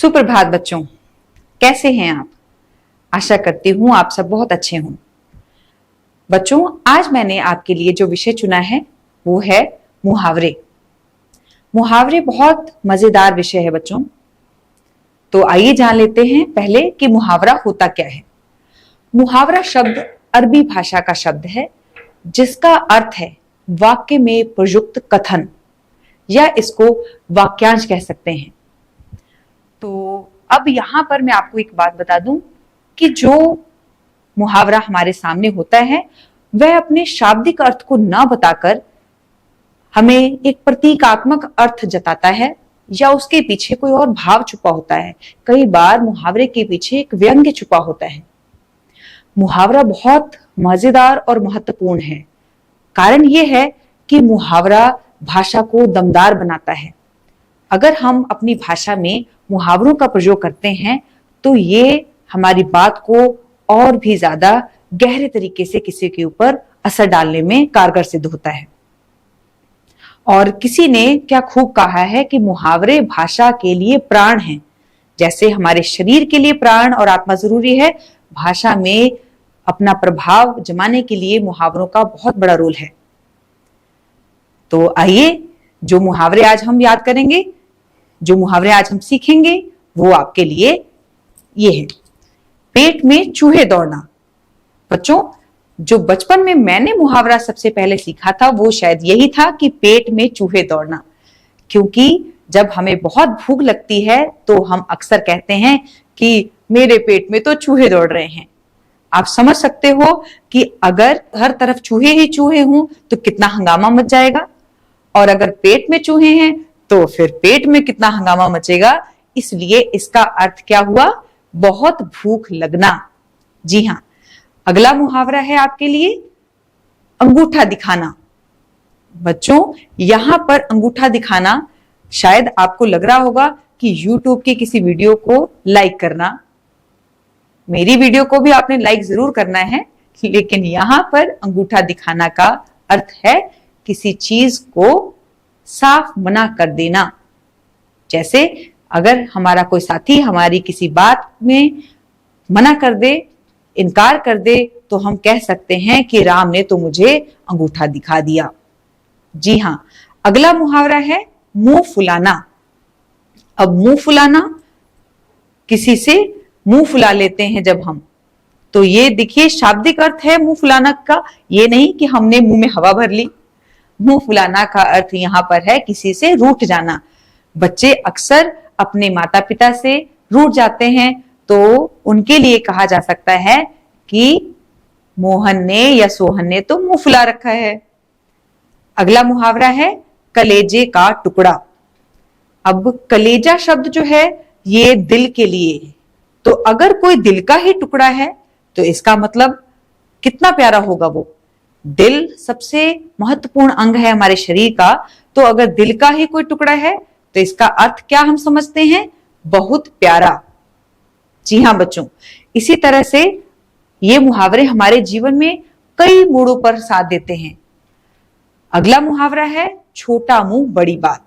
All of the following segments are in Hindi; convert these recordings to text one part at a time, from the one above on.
सुप्रभात बच्चों, कैसे हैं आप? आशा करती हूं आप सब बहुत अच्छे हों। बच्चों, आज मैंने आपके लिए जो विषय चुना है वो है मुहावरे। मुहावरे बहुत मजेदार विषय है बच्चों। तो आइए जान लेते हैं पहले कि मुहावरा होता क्या है। मुहावरा शब्द अरबी भाषा का शब्द है जिसका अर्थ है वाक्य में प्रयुक्त कथन, या इसको वाक्यांश कह सकते हैं। तो अब यहां पर मैं आपको एक बात बता दूं कि जो मुहावरा हमारे सामने होता है वह अपने शाब्दिक अर्थ को न बताकर हमें एक प्रतीकात्मक अर्थ जताता है या उसके पीछे कोई और भाव छुपा होता है। कई बार मुहावरे के पीछे एक व्यंग्य छुपा होता है। मुहावरा बहुत मजेदार और महत्वपूर्ण है। कारण यह है कि मुहावरा भाषा को दमदार बनाता है। अगर हम अपनी भाषा में मुहावरों का प्रयोग करते हैं तो ये हमारी बात को और भी ज्यादा गहरे तरीके से किसी के ऊपर असर डालने में कारगर सिद्ध होता है। और किसी ने क्या खूब कहा है कि मुहावरे भाषा के लिए प्राण हैं। जैसे हमारे शरीर के लिए प्राण और आत्मा जरूरी है, भाषा में अपना प्रभाव जमाने के लिए मुहावरों का बहुत बड़ा रोल है। तो आइए जो मुहावरे आज हम याद करेंगे, जो मुहावरे आज हम सीखेंगे वो आपके लिए ये है। पेट में चूहे दौड़ना। बच्चों, जो बचपन में मैंने मुहावरा सबसे पहले सीखा था वो शायद यही था कि पेट में चूहे दौड़ना। क्योंकि जब हमें बहुत भूख लगती है तो हम अक्सर कहते हैं कि मेरे पेट में तो चूहे दौड़ रहे हैं। आप समझ सकते हो कि अगर हर तरफ चूहे ही चूहे हों तो कितना हंगामा मच जाएगा, और अगर पेट में चूहे हैं तो फिर पेट में कितना हंगामा मचेगा। इसलिए इसका अर्थ क्या हुआ? बहुत भूख लगना। जी हाँ, अगला मुहावरा है आपके लिए अंगूठा दिखाना। बच्चों, यहां पर अंगूठा दिखाना शायद आपको लग रहा होगा कि YouTube के किसी वीडियो को लाइक करना। मेरी वीडियो को भी आपने लाइक जरूर करना है, लेकिन यहां पर अंगूठा दिखाना का अर्थ है किसी चीज को साफ मना कर देना। जैसे अगर हमारा कोई साथी हमारी किसी बात में मना कर दे, इनकार कर दे, तो हम कह सकते हैं कि राम ने तो मुझे अंगूठा दिखा दिया। जी हां, अगला मुहावरा है मुंह फुलाना। अब मुंह फुलाना, किसी से मुंह फुला लेते हैं जब हम, तो ये देखिए शाब्दिक अर्थ है मुंह फुलाना का। ये नहीं कि हमने मुंह में हवा भर ली। मुंह फुलाना का अर्थ यहां पर है किसी से रूठ जाना। बच्चे अक्सर अपने माता पिता से रूठ जाते हैं तो उनके लिए कहा जा सकता है कि मोहन ने या सोहन ने तो मुंह फुला रखा है। अगला मुहावरा है कलेजे का टुकड़ा। अब कलेजा शब्द जो है ये दिल के लिए है। तो अगर कोई दिल का ही टुकड़ा है तो इसका मतलब कितना प्यारा होगा वो। दिल सबसे महत्वपूर्ण अंग है हमारे शरीर का, तो अगर दिल का ही कोई टुकड़ा है तो इसका अर्थ क्या हम समझते हैं? बहुत प्यारा। जी हाँ बच्चों, इसी तरह से ये मुहावरे हमारे जीवन में कई मोड़ों पर साथ देते हैं। अगला मुहावरा है छोटा मुंह बड़ी बात।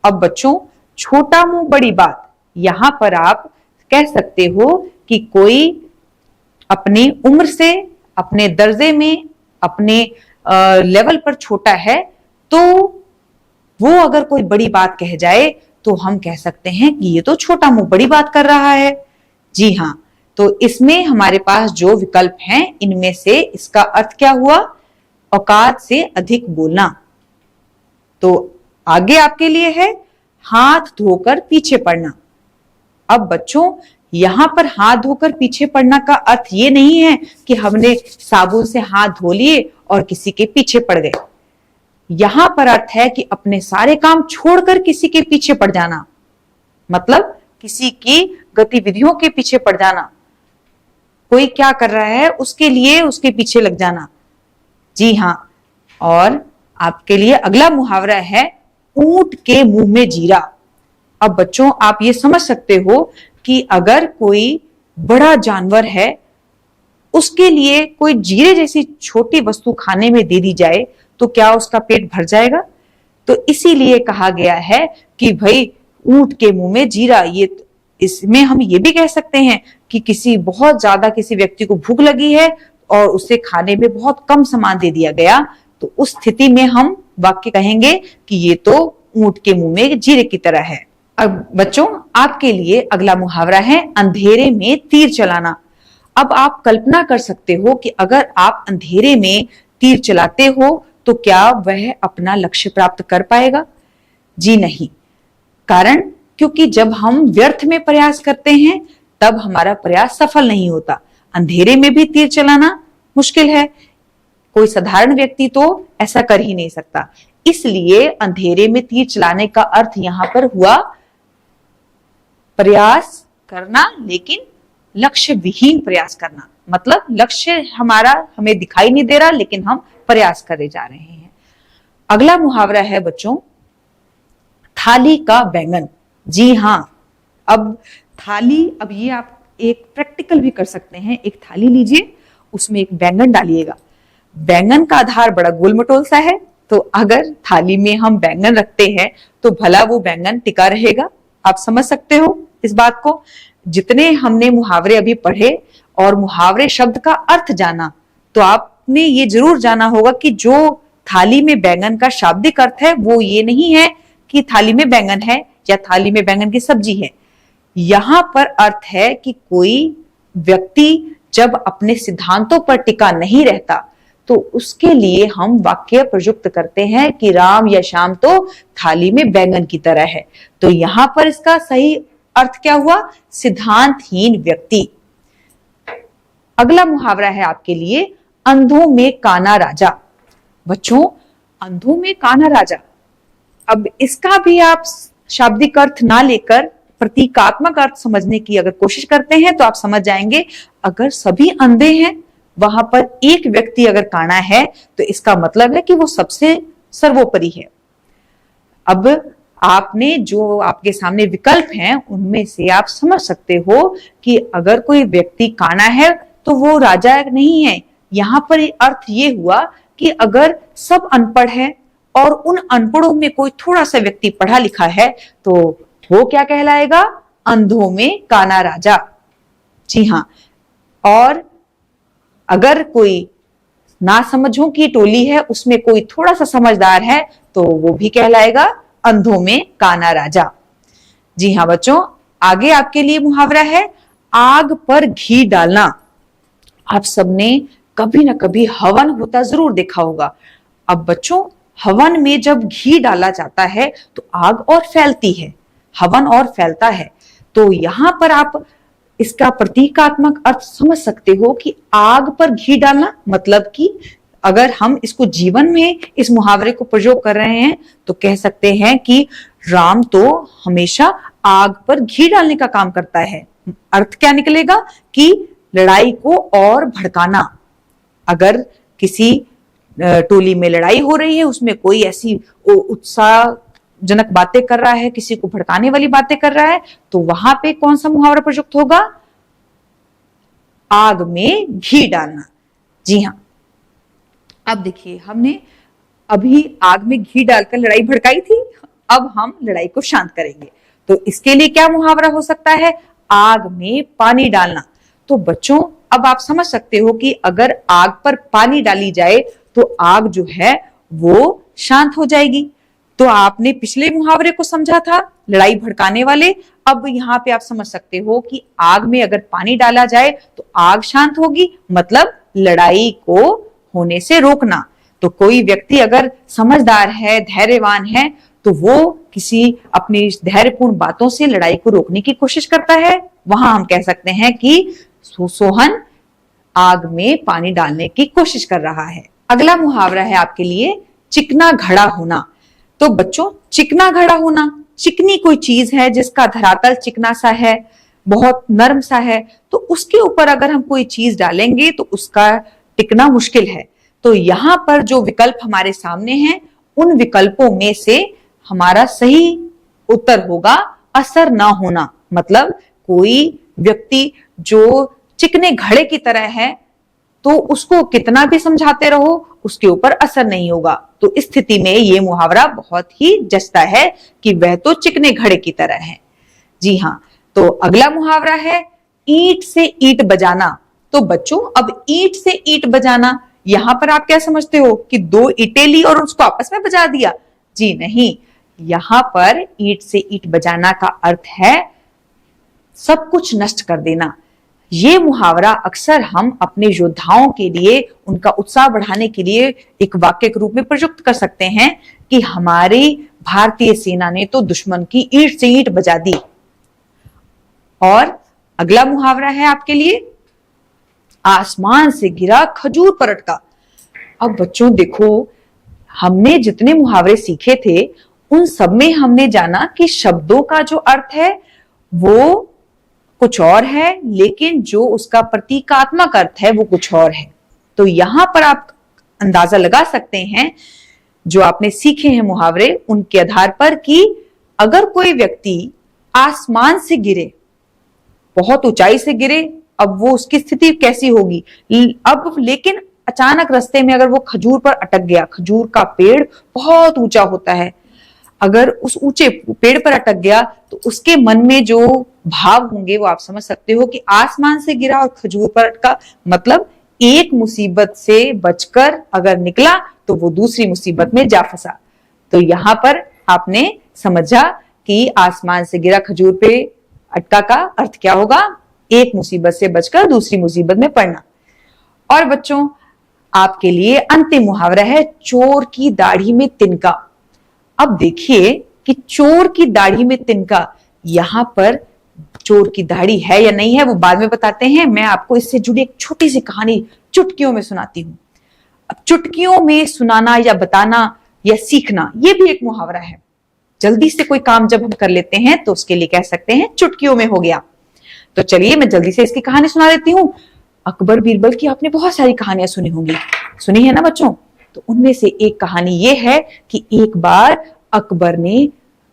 अब बच्चों, छोटा मुंह बड़ी बात, यहां पर आप कह सकते हो कि कोई अपनी उम्र से, अपने दर्जे में, अपने लेवल पर छोटा है, तो वो अगर कोई बड़ी बात कह जाए तो हम कह सकते हैं कि ये तो छोटा मुंह बड़ी बात कर रहा है। जी हाँ, तो इसमें हमारे पास जो विकल्प हैं इनमें से इसका अर्थ क्या हुआ? औकात से अधिक बोलना। तो आगे आपके लिए है हाथ धोकर पीछे पड़ना। अब बच्चों, यहां पर हाथ धोकर पीछे पड़ना का अर्थ ये नहीं है कि हमने साबुन से हाथ धो लिए और किसी के पीछे पड़ गए। यहां पर अर्थ है कि अपने सारे काम छोड़कर किसी के पीछे पड़ जाना, मतलब किसी की गतिविधियों के पीछे पड़ जाना। कोई क्या कर रहा है उसके लिए उसके पीछे लग जाना। जी हाँ, और आपके लिए अगला मुहावरा है ऊंट के मुंह में जीरा। अब बच्चों, आप ये समझ सकते हो कि अगर कोई बड़ा जानवर है उसके लिए कोई जीरे जैसी छोटी वस्तु खाने में दे दी जाए तो क्या उसका पेट भर जाएगा? तो इसीलिए कहा गया है कि भाई ऊंट के मुंह में जीरा, ये इसमें हम ये भी कह सकते हैं कि किसी बहुत ज्यादा किसी व्यक्ति को भूख लगी है और उसे खाने में बहुत कम सामान दे दिया गया, तो उस स्थिति में हम वाक्य कहेंगे कि ये तो ऊंट के मुंह में जीरे की तरह है। अब बच्चों, आपके लिए अगला मुहावरा है अंधेरे में तीर चलाना। अब आप कल्पना कर सकते हो कि अगर आप अंधेरे में तीर चलाते हो तो क्या वह अपना लक्ष्य प्राप्त कर पाएगा? जी नहीं। कारण क्योंकि जब हम व्यर्थ में प्रयास करते हैं तब हमारा प्रयास सफल नहीं होता। अंधेरे में भी तीर चलाना मुश्किल है, कोई साधारण व्यक्ति तो ऐसा कर ही नहीं सकता। इसलिए अंधेरे में तीर चलाने का अर्थ यहां पर हुआ प्रयास करना, लेकिन लक्ष्य विहीन प्रयास करना। मतलब लक्ष्य हमारा हमें दिखाई नहीं दे रहा, लेकिन हम प्रयास करे जा रहे हैं। अगला मुहावरा है बच्चों थाली का बैंगन। जी हाँ, अब थाली, अब ये आप एक प्रैक्टिकल भी कर सकते हैं। एक थाली लीजिए, उसमें एक बैंगन डालिएगा। बैंगन का आधार बड़ा गोल मटोल सा है, तो अगर थाली में हम बैंगन रखते हैं तो भला वो बैंगन टिका रहेगा? आप समझ सकते हो इस बात को। जितने हमने मुहावरे अभी पढ़े और मुहावरे शब्द का अर्थ जाना, तो आपने ये जरूर जाना होगा कि जो थाली में बैंगन का शाब्दिक अर्थ है वो ये नहीं है कि थाली में बैंगन है या थाली में बैंगन की सब्जी है। यहां पर अर्थ है कि कोई व्यक्ति जब अपने सिद्धांतों पर टिका नहीं रहता तो उसके लिए हम वाक्य प्रयुक्त करते हैं कि राम या श्याम तो थाली में बैंगन की तरह है। तो यहां पर इसका सही अर्थ क्या हुआ? सिद्धांतहीन व्यक्ति। अगला मुहावरा है आपके लिए अंधों में काना राजा। बच्चों, अंधों में काना राजा, अब इसका भी आप शाब्दिक अर्थ ना लेकर प्रतीकात्मक अर्थ समझने की अगर कोशिश करते हैं तो आप समझ जाएंगे अगर सभी अंधे हैं, वहां पर एक व्यक्ति अगर काना है तो इसका मतलब है कि वो सबसे सर्वोपरि है। अब आपने जो आपके सामने विकल्प हैं उनमें से आप समझ सकते हो कि अगर कोई व्यक्ति काना है तो वो राजा नहीं है। यहां पर अर्थ ये हुआ कि अगर सब अनपढ़ है और उन अनपढ़ों में कोई थोड़ा सा व्यक्ति पढ़ा लिखा है तो वो क्या कहलाएगा? अंधों में काना राजा। जी हाँ, और अगर कोई नासमझों की टोली है उसमें कोई थोड़ा सा समझदार है तो वो भी कहलाएगा अंधों में काना राजा। जी हाँ बच्चों, आगे आपके लिए मुहावरा है आग पर घी डालना। आप सबने कभी ना कभी हवन होता जरूर देखा होगा। अब बच्चों, हवन में जब घी डाला जाता है तो आग और फैलती है, हवन और फैलता है। तो यहां पर आप इसका प्रतीकात्मक अर्थ समझ सकते हो कि आग पर घी डालना मतलब कि अगर हम इसको जीवन में इस मुहावरे को प्रयोग कर रहे हैं तो कह सकते हैं कि राम तो हमेशा आग पर घी डालने का काम करता है। अर्थ क्या निकलेगा कि लड़ाई को और भड़काना। अगर किसी टोली में लड़ाई हो रही है, उसमें कोई ऐसी उत्साहजनक बातें कर रहा है, किसी को भड़काने वाली बातें कर रहा है, तो वहां पे कौन सा मुहावरा प्रयुक्त होगा? आग में घी डालना। जी हाँ, अब देखिए हमने अभी आग में घी डालकर लड़ाई भड़काई थी, अब हम लड़ाई को शांत करेंगे। तो इसके लिए क्या मुहावरा हो सकता है? आग में पानी डालना। तो बच्चों, अब आप समझ सकते हो कि अगर आग पर पानी डाली जाए तो आग जो है वो शांत हो जाएगी। तो आपने पिछले मुहावरे को समझा था लड़ाई भड़काने वाले, अब यहाँ पे आप समझ सकते हो कि आग में अगर पानी डाला जाए तो आग शांत होगी, मतलब लड़ाई को होने से रोकना। तो कोई व्यक्ति अगर समझदार है, धैर्यवान है, तो वो किसी अपनी धैर्यपूर्ण बातों से लड़ाई को रोकने की कोशिश करता है। वहां हम कह सकते हैं कि सोहन आग में पानी डालने की कोशिश कर रहा है। अगला मुहावरा है आपके लिए चिकना घड़ा होना। तो बच्चों, चिकना घड़ा होना, चिकनी कोई चीज है जिसका धरातल चिकना सा है, बहुत नरम सा है, तो उसके ऊपर अगर हम कोई चीज डालेंगे तो उसका टिकना मुश्किल है। तो यहां पर जो विकल्प हमारे सामने हैं उन विकल्पों में से हमारा सही उत्तर होगा असर ना होना। मतलब कोई व्यक्ति जो चिकने घड़े की तरह है तो उसको कितना भी समझाते रहो उसके ऊपर असर नहीं होगा। तो इस स्थिति में यह मुहावरा बहुत ही जचता है कि वह तो चिकने घड़े की तरह है। जी हाँ, तो अगला मुहावरा है ईंट से ईंट बजाना। तो बच्चों अब ईंट से ईंट बजाना, यहां पर आप क्या समझते हो कि दो ईंटें ली और उसको आपस में बजा दिया? जी नहीं, यहां पर ईंट से ईंट बजाना का अर्थ है सब कुछ नष्ट कर देना। ये मुहावरा अक्सर हम अपने योद्धाओं के लिए, उनका उत्साह बढ़ाने के लिए एक वाक्य के रूप में प्रयुक्त कर सकते हैं कि हमारी भारतीय सेना ने तो दुश्मन की ईंट से ईंट बजा दी। और अगला मुहावरा है आपके लिए आसमान से गिरा खजूर पर अटका। अब बच्चों देखो, हमने जितने मुहावरे सीखे थे उन सब में हमने जाना कि शब्दों का जो अर्थ है वो कुछ और है, लेकिन जो उसका प्रतीकात्मक अर्थ है वो कुछ और है। तो यहां पर आप अंदाजा लगा सकते हैं जो आपने सीखे हैं मुहावरे उनके आधार पर कि अगर कोई व्यक्ति आसमान से गिरे, बहुत ऊंचाई से गिरे, अब वो उसकी स्थिति कैसी होगी। अब लेकिन अचानक रास्ते में अगर वो खजूर पर अटक गया, खजूर का पेड़ बहुत ऊंचा होता है, अगर उस ऊंचे पेड़ पर अटक गया तो उसके मन में जो भाव होंगे वो आप समझ सकते हो कि आसमान से गिरा और खजूर पर अटका, मतलब एक मुसीबत से बचकर अगर निकला तो वो दूसरी मुसीबत में जा फंसा। तो यहां पर आपने समझा कि आसमान से गिरा खजूर पे अटका का अर्थ क्या होगा, एक मुसीबत से बचकर दूसरी मुसीबत में पड़ना। और बच्चों आपके लिए अंतिम मुहावरा है चोर की दाढ़ी में तिनका। अब देखिए कि चोर की दाढ़ी में तिनका, यहां पर चोर की दाढ़ी है या नहीं है वो बाद में बताते हैं। मैं आपको इससे जुड़ी एक छोटी सी कहानी चुटकियों में सुनाती हूं। अब चुटकियों में सुनाना या बताना या सीखना, ये भी एक मुहावरा है। जल्दी से कोई काम जब हम कर लेते हैं तो उसके लिए कह सकते हैं चुटकियों में हो गया। तो चलिए मैं जल्दी से इसकी कहानी सुना देती हूँ। अकबर बीरबल की आपने बहुत सारी कहानियां सुनी होंगी, सुनी है ना बच्चों? तो उनमें से एक कहानी ये है कि एक बार अकबर ने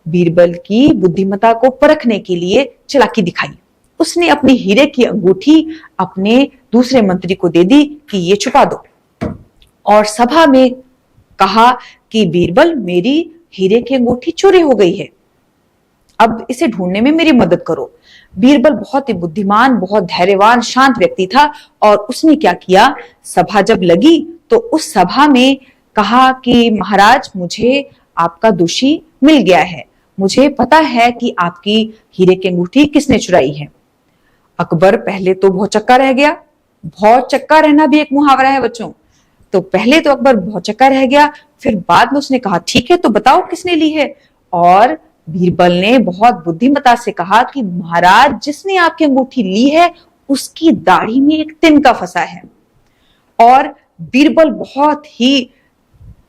बीरबल की बुद्धिमत्ता को परखने के लिए चालाकी दिखाई। उसने अपनी हीरे की अंगूठी अपने दूसरे मंत्री को दे दी कि ये छुपा दो, और सभा में कहा कि बीरबल मेरी हीरे की अंगूठी चोरी हो गई है, अब इसे ढूंढने में मेरी मदद करो। बीरबल बहुत ही बुद्धिमान, बहुत धैर्यवान, शांत व्यक्ति था और उसने क्या किया, सभा जब लगी तो उस सभा में कहा कि महाराज मुझे आपका दोषी मिल गया है, मुझे पता है कि आपकी हीरे की अंगूठी किसने चुराई है। अकबर पहले तो भौचक्का रह गया। भौचक्का रहना भी एक मुहावरा है बच्चों। तो पहले तो अकबर भौचक्का रह गया, फिर बाद में उसने कहा ठीक है तो बताओ किसने ली है। और बीरबल ने बहुत बुद्धिमत्ता से कहा कि महाराज जिसने आपकी अंगूठी ली है उसकी दाढ़ी में एक तिनका फंसा है। और बीरबल बहुत ही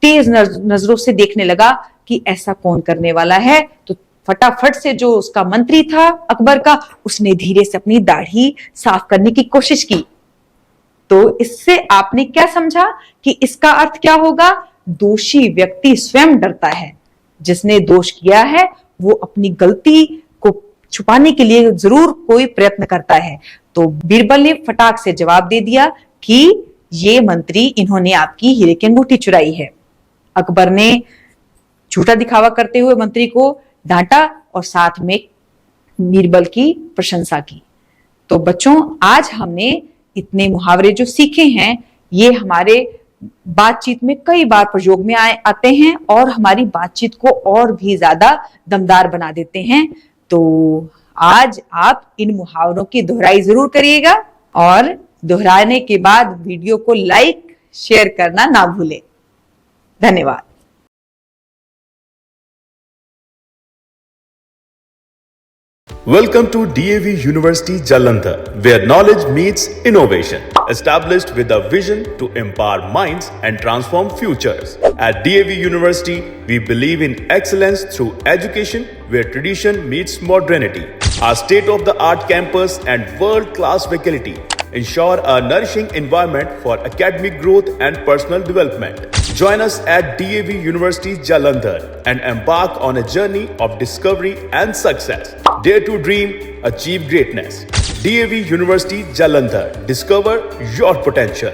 तेज नजरों से देखने लगा कि ऐसा कौन करने वाला है। तो फटाफट से जो उसका मंत्री था अकबर का, उसने धीरे से अपनी दाढ़ी साफ करने की कोशिश की। तो इससे आपने क्या समझा कि इसका अर्थ क्या होगा, दोषी व्यक्ति स्वयं डरता है, जिसने दोष किया है वो अपनी गलती को छुपाने के लिए जरूर कोई प्रयत्न करता है। तो बीरबल ने फटाक से जवाब दे दिया कि ये मंत्री, इन्होंने आपकी हीरे की अंगूठी चुराई है। अकबर ने झूठा दिखावा करते हुए मंत्री को डांटा और साथ में बीरबल की प्रशंसा की। तो बच्चों आज हमने इतने मुहावरे जो सीखे हैं ये हमारे बातचीत में कई बार प्रयोग में आते हैं और हमारी बातचीत को और भी ज्यादा दमदार बना देते हैं। तो आज आप इन मुहावरों की दोहराई जरूर करिएगा और दोहराने के बाद वीडियो को लाइक शेयर करना ना भूलें। धन्यवाद। Welcome to DAV University Jalandhar, where knowledge meets innovation, established with a vision to empower minds and transform futures. At DAV University, we believe in excellence through education where tradition meets modernity. Our state-of-the-art campus and world-class faculty ensure a nourishing environment for academic growth and personal development. Join us at DAV University Jalandhar and embark on a journey of discovery and success. Dare to dream, achieve greatness. DAV University Jalandhar. Discover your potential.